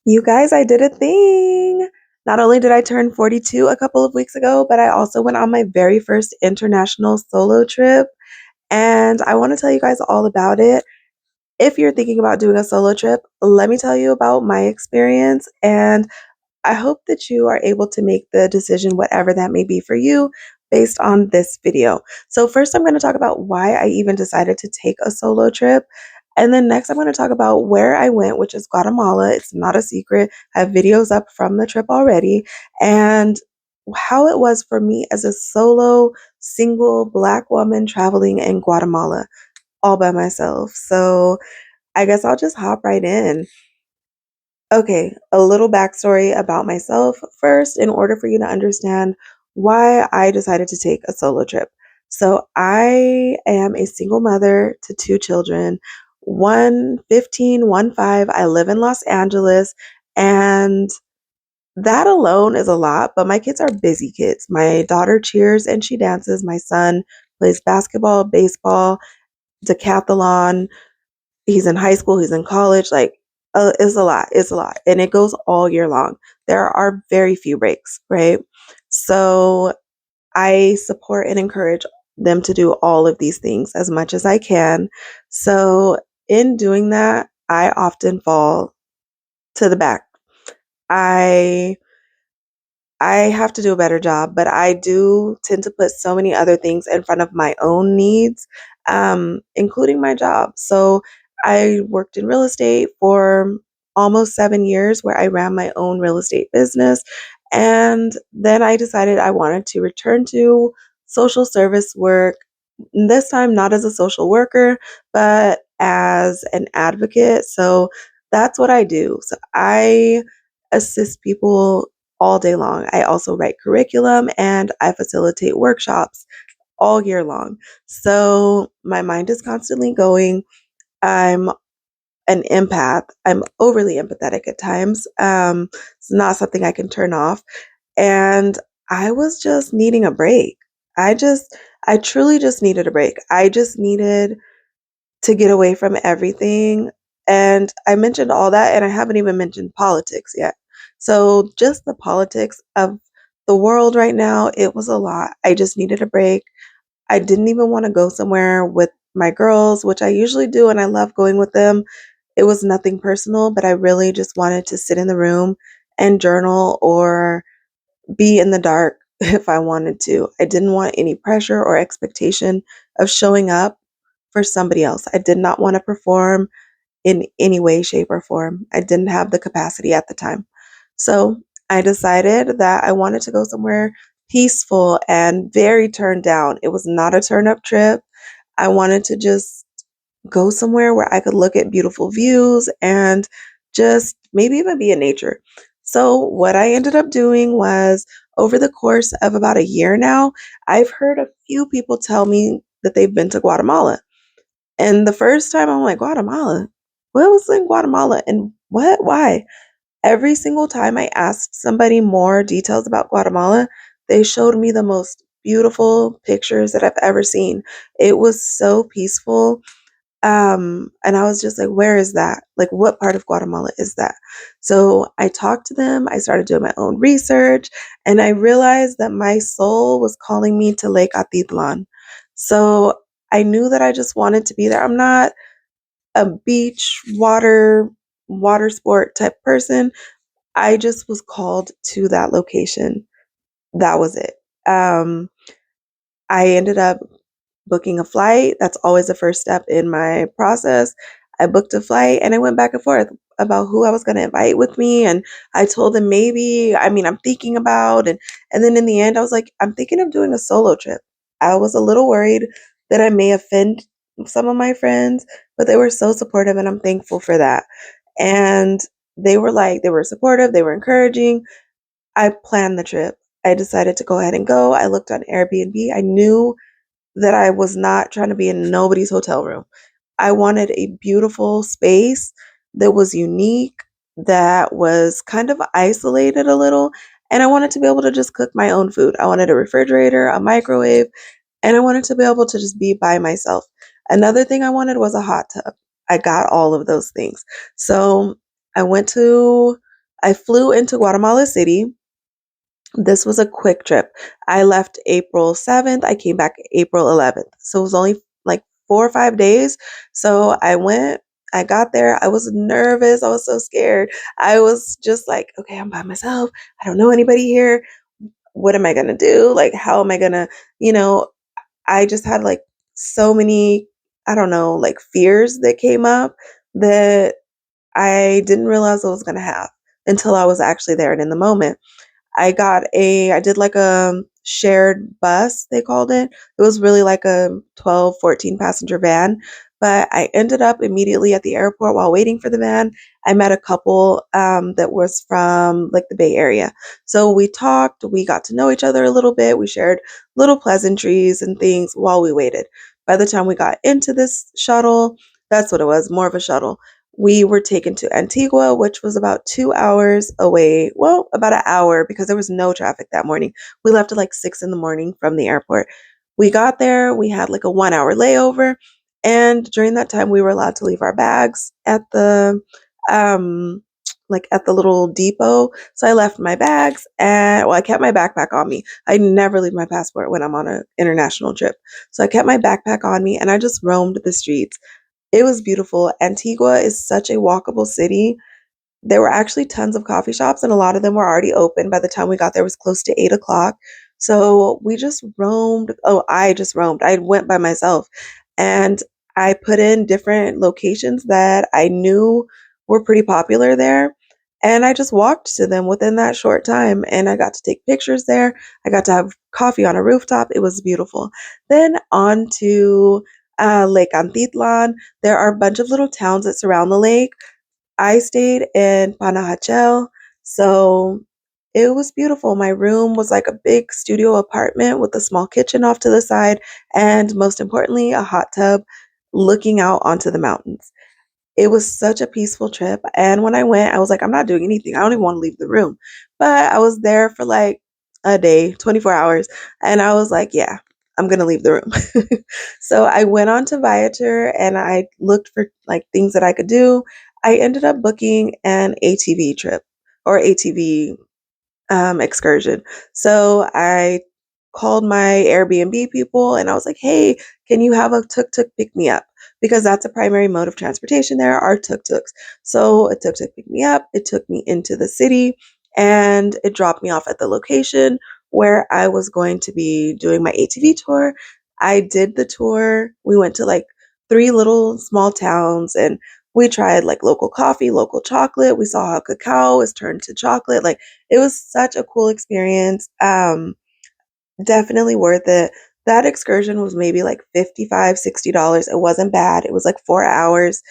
You guys, I did a thing. Not only did I turn 42 a couple of weeks ago, but I also went on my very first international solo trip. And I want to tell you guys all about it. If you're thinking about doing a solo trip, let me tell you about my experience. And I hope that you are able to make the decision, whatever that may be for you, based on this video. So, first, I'm going to talk about why I even decided to take a solo trip. And then next, I'm going to talk about where I went, which is Guatemala. It's not a secret. I have videos up from the trip already. And how it was for me as a solo, single Black woman traveling in Guatemala all by myself. So, I guess I'll just hop right in. Okay, a little backstory about myself first, in order for you to understand why I decided to take a solo trip. So, I am a single mother to two children, one 15, one 5. I live in Los Angeles, and that alone is a lot, but my kids are busy kids. My daughter cheers and she dances. My son plays basketball, baseball, decathlon. He's in high school, he's in college, like, it's a lot, it's a lot, and it goes all year long. There are very few breaks, right? So, I support and encourage them to do all of these things as much as I can. So, in doing that, I often fall to the back. I I have to do a better job, but I do tend to put so many other things in front of my own needs, including my job. So I worked in real estate for almost 7 years, where I ran my own real estate business. And then I decided I wanted to return to social service work, this time not as a social worker, but as an advocate. So that's what I do. So I assist people all day long. I also write curriculum and I facilitate workshops all year long. So my mind is constantly going. I'm an empath. I'm overly empathetic at times. It's not something I can turn off. And I was just needing a break. I truly just needed a break. I just needed to get away from everything. And I mentioned all that, and I haven't even mentioned politics yet. So, just the politics of the world right now, it was a lot. I just needed a break. I didn't even want to go somewhere with my girls, which I usually do, and I love going with them. It was nothing personal, but I really just wanted to sit in the room and journal or be in the dark if I wanted to. I didn't want any pressure or expectation of showing up for somebody else. I did not want to perform in any way, shape, or form. I didn't have the capacity at the time. So I decided that I wanted to go somewhere peaceful and very turned down. It was not a turn up trip. I wanted to just go somewhere where I could look at beautiful views and just maybe even be in nature. So, what I ended up doing was, over the course of about a year now, I've heard a few people tell me that they've been to Guatemala. And the first time I'm like, Guatemala? What was in Guatemala? And what? Why? Every single time I asked somebody more details about Guatemala, they showed me the most beautiful pictures that I've ever seen. It was so peaceful. And I was just like, where is that? Like, what part of Guatemala is that? So I talked to them, I started doing my own research, and I realized that my soul was calling me to Lake Atitlan. So I knew that I just wanted to be there. I'm not a beach, water sport type person. I just was called to that location. That was it. Um, I ended up booking a flight. That's always the first step in my process. I booked a flight and I went back and forth about who I was going to invite with me. And I told them maybe, I'm thinking about, and then in the end, I was like, I'm thinking of doing a solo trip. I was a little worried that I may offend some of my friends, but they were so supportive and I'm thankful for that. And they were supportive, they were encouraging. I planned the trip. I decided to go ahead and go. I looked on Airbnb. I knew that I was not trying to be in nobody's hotel room. I wanted a beautiful space that was unique, that was kind of isolated a little, and I wanted to be able to just cook my own food. I wanted a refrigerator, a microwave, and I wanted to be able to just be by myself. Another thing I wanted was a hot tub. I got all of those things. So I went to I flew into Guatemala City. This was a quick trip. I left April 7th. I came back April 11th. So it was only like 4 or 5 days. So I went, I got there. I was nervous. I was so scared. I was just like, okay, I'm by myself. I don't know anybody here. What am I going to do? Like, how am I going to, you know, I just had like so many, I don't know, like fears that came up that I didn't realize I was going to have until I was actually there and in the moment. I did like a shared bus, they called it. It was really like a 12, 14 passenger van. But I ended up immediately at the airport while waiting for the van. I met a couple that was from like the Bay Area. So we talked, we got to know each other a little bit. We shared little pleasantries and things while we waited. By the time we got into this shuttle, that's what it was, more of a shuttle. We were taken to Antigua, which was about 2 hours away. Well, about an hour because there was no traffic that morning. We left at like 6 in the morning from the airport. We got there, we had like a 1 hour layover. And during that time, we were allowed to leave our bags at the, um, like at the little depot. So I left my bags and, well, I kept my backpack on me. I never leave my passport when I'm on an international trip. So I kept my backpack on me and I just roamed the streets. It was beautiful. Antigua is such a walkable city. There were actually tons of coffee shops, and a lot of them were already open. By the time we got there, it was close to 8 o'clock. So we just roamed. Oh, I just roamed. I went by myself and I put in different locations that I knew were pretty popular there. And I just walked to them within that short time. And I got to take pictures there. I got to have coffee on a rooftop. It was beautiful. Then on to Lake Antitlan. There are a bunch of little towns that surround the lake. I stayed in Panajachel, so it was beautiful. My room was like a big studio apartment with a small kitchen off to the side, and most importantly, a hot tub looking out onto the mountains. It was such a peaceful trip. And when I went, I was like, I'm not doing anything. I don't even want to leave the room. But I was there for like a day, 24 hours. And I was like, yeah, I'm going to leave the room. So I went on to Viator and I looked for like things that I could do. I ended up booking an ATV trip or ATV excursion. So I called my Airbnb people and I was like, hey, can you have a tuk tuk pick me up? Because that's a primary mode of transportation there are tuk tuks. So a tuk tuk picked me up. It took me into the city and it dropped me off at the location where I was going to be doing my ATV tour. I did the tour. We went to like three little small towns and we tried like local coffee, local chocolate. We saw how cacao is turned to chocolate. Like it was such a cool experience. Definitely worth it. That excursion was maybe like $55, $60. It wasn't bad. It was like 4 hours.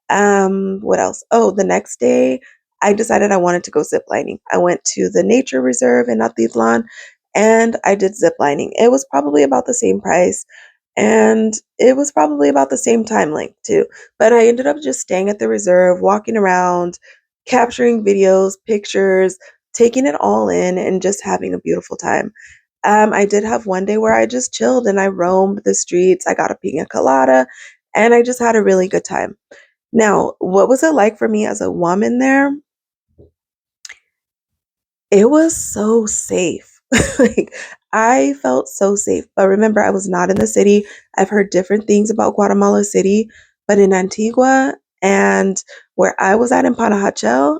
What else? Oh, the next day, I decided I wanted to go ziplining. I went to the nature reserve in Atitlan and I did ziplining. It was probably about the same price and it was probably about the same time length too. But I ended up just staying at the reserve, walking around, capturing videos, pictures, taking it all in, and just having a beautiful time. I did have one day where I just chilled and I roamed the streets. I got a pina colada and I just had a really good time. Now, what was it like for me as a woman there? It was so safe. Like, I felt so safe. But remember, I was not in the city. I've heard different things about Guatemala City, but in Antigua and where I was at in Panajachel,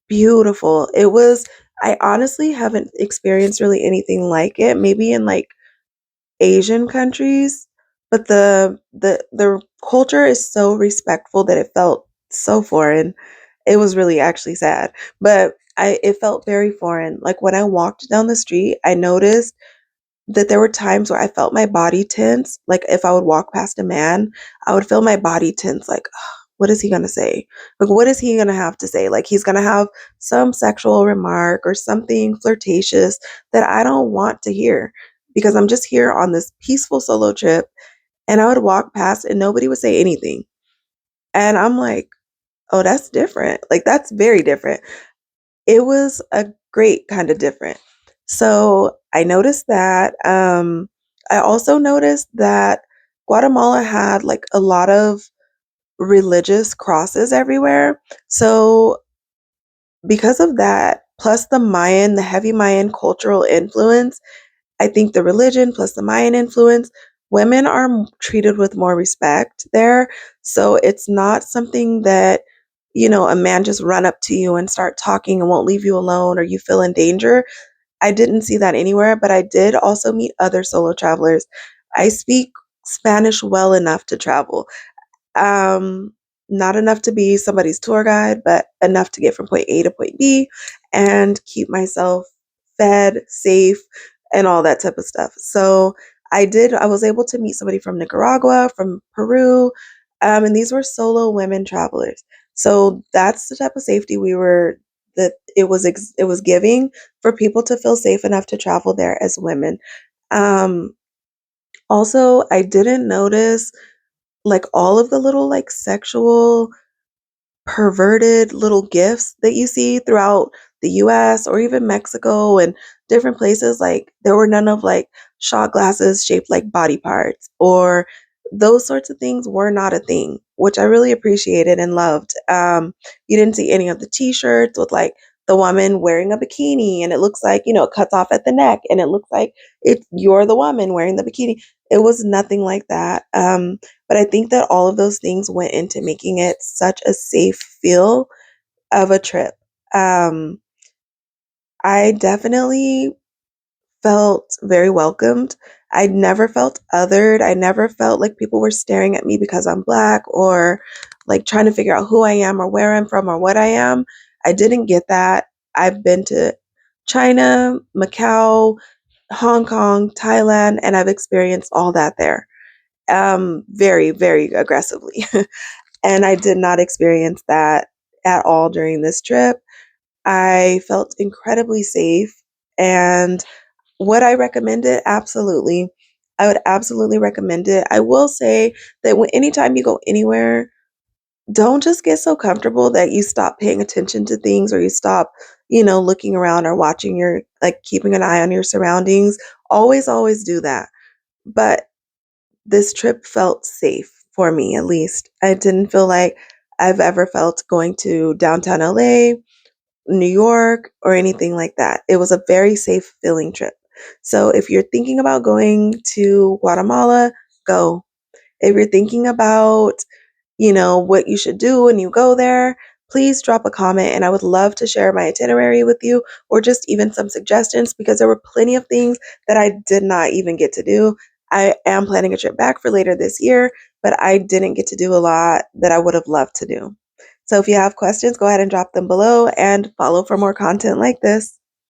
beautiful. It was, I honestly haven't experienced really anything like it. Maybe in like Asian countries, but the culture is so respectful that it felt so foreign. It was really actually sad, but I it felt very foreign. Like when I walked down the street, I noticed that there were times where I felt my body tense. Like if I would walk past a man, I would feel my body tense. Like, "Ugh, what is he gonna say? Like, what is he gonna have to say? Like, he's gonna have some sexual remark or something flirtatious that I don't want to hear because I'm just here on this peaceful solo trip. And I would walk past and nobody would say anything. And I'm like, oh, that's different. Like, that's very different. It was a great kind of different. So I noticed that. I also noticed that Guatemala had like a lot of religious crosses everywhere. So because of that, plus the heavy Mayan cultural influence, I think the religion plus the Mayan influence, women are treated with more respect there. So it's not something that, a man just run up to you and start talking and won't leave you alone or you feel in danger. I didn't see that anywhere, but I did also meet other solo travelers. I speak Spanish well enough to travel. Um, Not enough to be somebody's tour guide, but enough to get from point A to point B and keep myself fed, safe, and all that type of stuff. So I was able to meet somebody from Nicaragua, from Peru, and these were solo women travelers. So that's the type of safety that it was giving for people to feel safe enough to travel there as women. Um, Also, I didn't notice like all of the little like sexual perverted little gifts that you see throughout the US or even Mexico and different places. Like there were none of like shot glasses shaped like body parts or those sorts of things were not a thing, which I really appreciated and loved. You didn't see any of the t-shirts with like the woman wearing a bikini and it looks like, it cuts off at the neck and it looks like you're the woman wearing the bikini. It was nothing like that. But I think that all of those things went into making it such a safe feel of a trip. Um, I definitely felt very welcomed. I never felt othered. I never felt like people were staring at me because I'm black or like trying to figure out who I am or where I'm from or what I am. I didn't get that. I've been to China, Macau, Hong Kong, Thailand, and I've experienced all that there. Very, very aggressively. And I did not experience that at all during this trip. I felt incredibly safe. And would I recommend it? Absolutely. I would absolutely recommend it. I will say that anytime you go anywhere, don't just get so comfortable that you stop paying attention to things or you stop, looking around or watching like keeping an eye on your surroundings. Always, always do that. But this trip felt safe for me, at least. I didn't feel like I've ever felt going to downtown LA, New York, or anything like that. It was a very safe feeling trip. So if you're thinking about going to Guatemala, go. If you're thinking about what you should do when you go there, please drop a comment and I would love to share my itinerary with you or just even some suggestions because there were plenty of things that I did not even get to do. I am planning a trip back for later this year, but I didn't get to do a lot that I would have loved to do. So if you have questions, go ahead and drop them below and follow for more content like this.